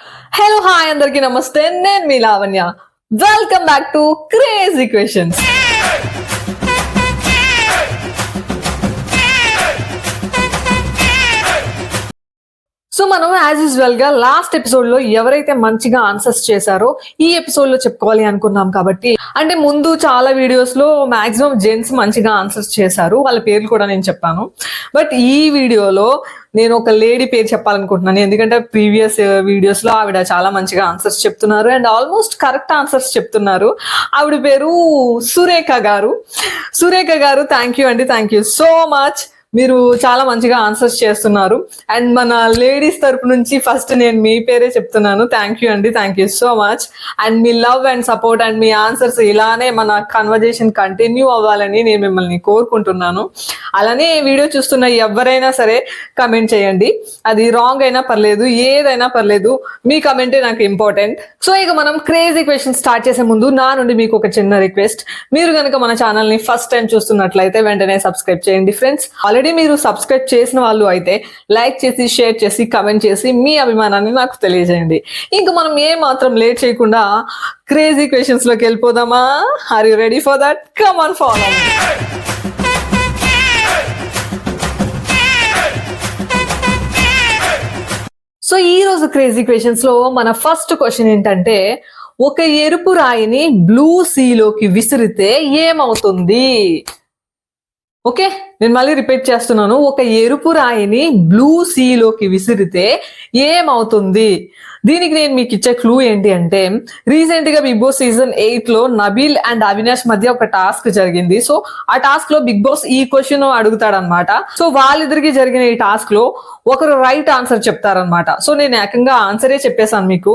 Hello hi అందరికీ నమస్తే. నేను మీ Lavanya. Welcome back to crazy questions. So మనం యాజ్ యూజువల్ గా లాస్ట్ ఎపిసోడ్ లో ఎవరైతే మంచిగా ఆన్సర్స్ చేశారో ఈ ఎపిసోడ్ లో చెప్పుకోవాలి అనుకున్నాం కాబట్టి, అంటే ముందు చాలా వీడియోస్ లో మాక్సిమం జెంట్స్ మంచిగా ఆన్సర్స్ చేశారు, వాళ్ళ పేర్లు కూడా నేను చెప్పాను. బట్ ఈ వీడియోలో నేను ఒక లేడీ పేరు చెప్పాలనుకుంటున్నాను, ఎందుకంటే ప్రీవియస్ వీడియోస్ లో ఆవిడ చాలా మంచిగా ఆన్సర్స్ చెప్తున్నారు అండ్ ఆల్మోస్ట్ కరెక్ట్ ఆన్సర్స్ చెప్తున్నారు. ఆవిడ పేరు సురేఖ గారు. సురేఖ గారు, థ్యాంక్ యూ అండి, థ్యాంక్ యూ సో మచ్. మీరు చాలా మంచిగా ఆన్సర్స్ చేస్తున్నారు అండ్ మన లేడీస్ తరపు నుంచి ఫస్ట్ నేను మీ పేరే చెప్తున్నాను. థ్యాంక్ యూ అండి, thank you so much. And me love and support and me answers ఇలానే మన కన్వర్జేషన్ కంటిన్యూ అవ్వాలని నేను మిమ్మల్ని కోరుకుంటున్నాను. అలానే వీడియో చూస్తున్న ఎవరైనా సరే కమెంట్ చేయండి, అది రాంగ్ అయినా పర్లేదు, ఏదైనా పర్లేదు, మీ కమెంటే నాకు ఇంపార్టెంట్. సో ఇక మనం క్రేజీ క్వశ్చన్ స్టార్ట్ చేసే ముందు నా నుండి మీకు ఒక చిన్న రిక్వెస్ట్. మీరు కనుక మన ఛానల్ ని ఫస్ట్ టైం చూస్తున్నట్లయితే వెంటనే సబ్స్క్రైబ్ చేయండి ఫ్రెండ్స్. ఆల్రెడీ మీరు సబ్స్క్రైబ్ చేసిన వాళ్ళు అయితే లైక్ చేసి, షేర్ చేసి, కమెంట్ చేసి మీ అభిమానాన్ని నాకు తెలియజేయండి. ఇంకా మనం ఏ మాత్రం లేట్ చేయకుండా క్రేజీ క్వశ్చన్స్ లోకి వెళ్ళిపోదామా? Are you ready for that? Come on, follow me. So ఈ రోజు క్రేజీ క్వశ్చన్స్ లో మన ఫస్ట్ క్వశ్చన్ ఏంటంటే, ఒక ఎరుపు రాయిని బ్లూ సీలోకి విసిరితే ఏమవుతుంది? ఓకే, నేను మళ్ళీ రిపీట్ చేస్తున్నాను. ఒక ఎరుపు రాయిని బ్లూ సీలోకి విసిరితే ఏమవుతుంది? దీనికి నేను మీకు ఇచ్చే క్లూ ఏంటి అంటే, రీసెంట్ గా బిగ్ బాస్ సీజన్ 8 లో నబీల్ అండ్ అవినాష్ మధ్య ఒక టాస్క్ జరిగింది. సో ఆ టాస్క్ లో బిగ్ బాస్ ఈ క్వశ్చన్ అడుగుతాడనమాట. సో వాళ్ళిద్దరికి జరిగిన ఈ టాస్క్ లో ఒకరు రైట్ ఆన్సర్ చెప్తారనమాట. సో నేను ఏకంగా ఆన్సరే చెప్పేశాను మీకు.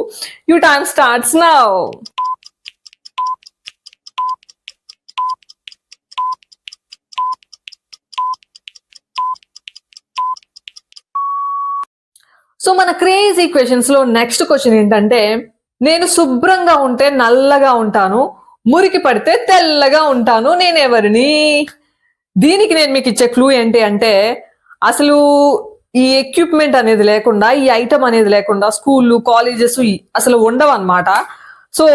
You time starts now. So మన క్రేజీ క్వశ్చన్స్ లో నెక్స్ట్ క్వశ్చన్ ఏంటంటే, నేను శుభ్రంగా ఉంటే నల్లగా ఉంటాను, మురికి పడితే తెల్లగా ఉంటాను, నేను ఎవరిని? దీనికి నేను మీకు ఇచ్చే క్లూ ఏంటి అంటే, అసలు ఈ ఎక్విప్మెంట్ అనేది లేకుండా, ఈ ఐటమ్ అనేది లేకుండా స్కూళ్ళు, కాలేజెస్ అసలు ఉండవు అనమాట. సో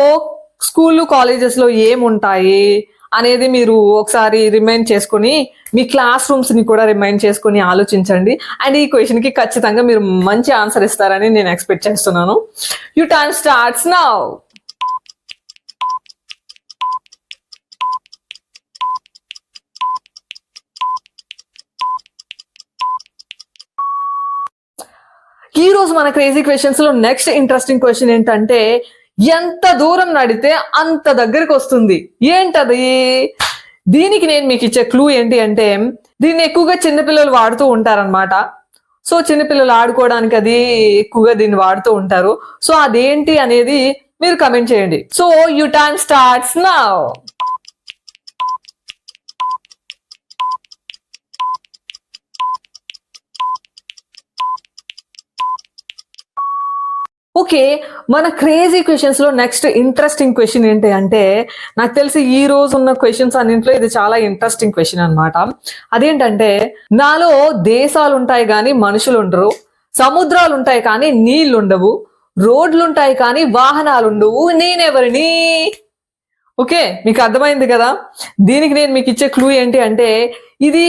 స్కూళ్ళు, కాలేజెస్ లో ఏముంటాయి అనేది మీరు ఒకసారి రిమైండ్ చేసుకుని, మీ క్లాస్ రూమ్స్ ని కూడా రిమైండ్ చేసుకుని ఆలోచించండి. అండ్ ఈ క్వశ్చన్ కి ఖచ్చితంగా మీరు మంచి ఆన్సర్ ఇస్తారని నేను ఎక్స్పెక్ట్ చేస్తున్నాను. You time starts now. ఈ రోజు మన క్రేజీ క్వశ్చన్స్ లో నెక్స్ట్ ఇంట్రెస్టింగ్ క్వశ్చన్ ఏంటంటే, ఎంత దూరం నడితే అంత దగ్గరికి వస్తుంది, ఏంటది? దీనికి నేను మీకు ఇచ్చే క్లూ ఏంటి అంటే, దీన్ని ఎక్కువగా చిన్నపిల్లలు వాడుతూ ఉంటారనమాట. సో చిన్నపిల్లలు ఆడుకోవడానికి అది ఎక్కువగా దీన్ని వాడుతూ ఉంటారు. సో అదేంటి అనేది మీరు కమెంట్ చేయండి. So you time starts now. Okay, మన క్రేజీ క్వశ్చన్స్ లో నెక్స్ట్ ఇంట్రెస్టింగ్ క్వశ్చన్ ఏంటి అంటే, నాకు తెలిసి ఈ రోజు ఉన్న క్వశ్చన్స్ అన్నింటిలో ఇది చాలా ఇంట్రెస్టింగ్ క్వశ్చన్ అనమాట. అదేంటంటే, నాలో దేశాలు ఉంటాయి కానీ మనుషులు ఉండరు, సముద్రాలు ఉంటాయి కానీ నీళ్లు ఉండవు, రోడ్లు ఉంటాయి కానీ వాహనాలు ఉండవు, నేనెవరిని? ఓకే, మీకు అర్థమైంది కదా. దీనికి నేను మీకు ఇచ్చే క్లూ ఏంటి అంటే, ఇది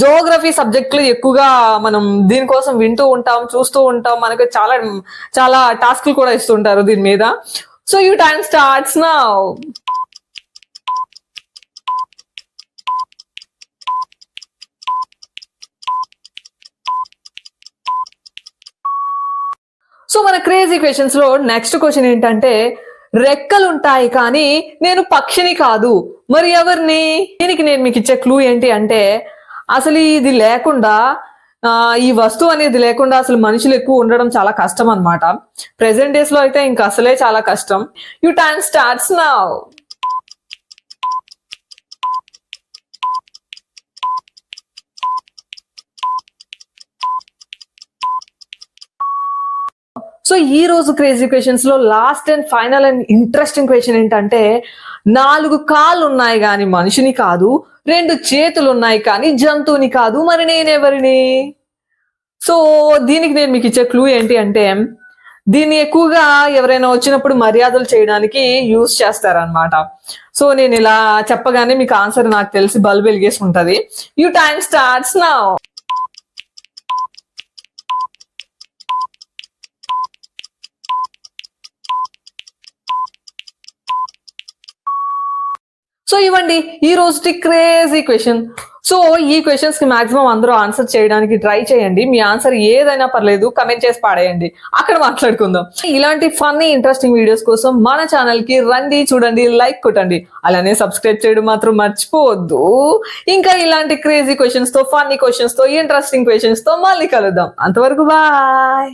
జోగ్రఫీ సబ్జెక్ట్ లో ఎక్కువగా మనం దీనికోసం వింటూ ఉంటాం, చూస్తూ ఉంటాం, మనకు చాలా చాలా టాస్క్లు కూడా ఇస్తుంటారు దీని మీద. So you time starts now. So మన క్రేజీ క్వశ్చన్స్ లో నెక్స్ట్ క్వశ్చన్ ఏంటంటే, రెక్కలుంటాయి కానీ నేను పక్షిని కాదు, మరి ఎవరిని? దీనికి నేను మీకు ఇచ్చే క్లూ ఏంటి అంటే, అసలు ఇది లేకుండా, ఈ వస్తువు అనేది లేకుండా అసలు మనుషులు ఎక్కువ ఉండడం చాలా కష్టం అనమాట. ప్రెసెంట్ డేస్ లో అయితే ఇంకా అసలే చాలా కష్టం. You time starts now. So ఈ రోజు క్రేజీ క్వశ్చన్స్ లో last and final and interesting question ఏంటంటే, 4 కాళ్ళు ఉన్నాయి కానీ మనిషిని కాదు, 2 చేతులు ఉన్నాయి కానీ జంతువుని కాదు, మరి నేనెవరిని? సో దీనికి నేను మీకు ఇచ్చే క్లూ ఏంటి అంటే, దీన్ని ఎక్కువగా ఎవరైనా వచ్చినప్పుడు మర్యాదలు చేయడానికి యూజ్ చేస్తారనమాట. సో నేను ఇలా చెప్పగానే మీకు ఆన్సర్ నాకు తెలిసి బల్బ్ వెలిగేసి ఉంటది. You time starts now. So ఇవ్వండి ఈ రోజుటి క్రేజీ క్వశ్చన్. సో ఈ క్వశ్చన్స్ కి మాక్సిమం అందరూ ఆన్సర్ చేయడానికి ట్రై చేయండి. మీ ఆన్సర్ ఏదైనా పర్లేదు, కమెంట్ చేసి పాడేయండి, అక్కడ మాట్లాడుకుందాం. ఇలాంటి ఫన్నీ ఇంట్రెస్టింగ్ వీడియోస్ కోసం మన ఛానల్ కి రండి, చూడండి, లైక్ కొట్టండి, అలానే సబ్స్క్రైబ్ చేయడం మాత్రం మర్చిపోవద్దు. ఇంకా ఇలాంటి క్రేజీ క్వశ్చన్స్ తో, ఫన్నీ క్వశ్చన్స్ తో, ఇంట్రెస్టింగ్ క్వశ్చన్స్ తో మళ్ళీ కలుద్దాం. అంతవరకు బాయ్.